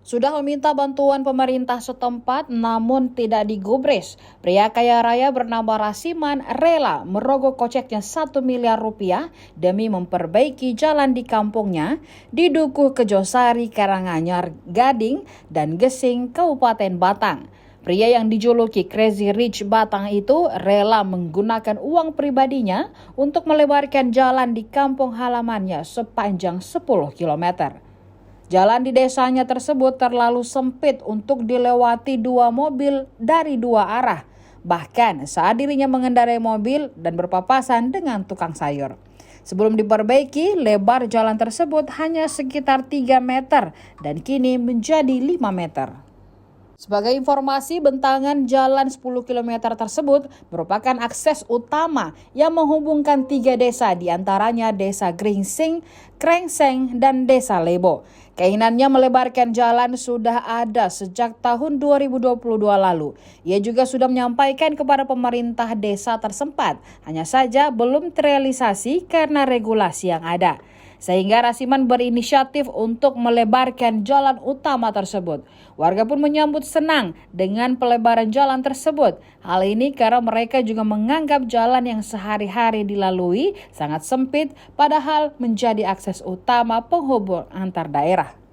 Sudah meminta bantuan pemerintah setempat namun tidak digubris. Pria kaya raya bernama Rasiman rela merogoh koceknya 1 miliar rupiah demi memperbaiki jalan di kampungnya di Dukuh Kejosari, Karanganyar, Gading, dan Gesing, Kabupaten Batang. Pria yang dijuluki Crazy Rich Batang itu rela menggunakan uang pribadinya untuk melebarkan jalan di kampung halamannya sepanjang 10 kilometer. Jalan di desanya tersebut terlalu sempit untuk dilewati dua mobil dari dua arah, bahkan saat dirinya mengendarai mobil dan berpapasan dengan tukang sayur. Sebelum diperbaiki, lebar jalan tersebut hanya sekitar 3 meter dan kini menjadi 5 meter. Sebagai informasi, bentangan jalan 10 km tersebut merupakan akses utama yang menghubungkan 3 desa, diantaranya Desa Gringsing, Krengseng, dan Desa Lebo. Keinginannya melebarkan jalan sudah ada sejak tahun 2022 lalu. Ia juga sudah menyampaikan kepada pemerintah desa tersempat, hanya saja belum terrealisasi karena regulasi yang ada. Sehingga Rasiman berinisiatif untuk melebarkan jalan utama tersebut. Warga pun menyambut senang dengan pelebaran jalan tersebut. Hal ini karena mereka juga menganggap jalan yang sehari-hari dilalui sangat sempit, padahal menjadi akses utama penghubung antar daerah.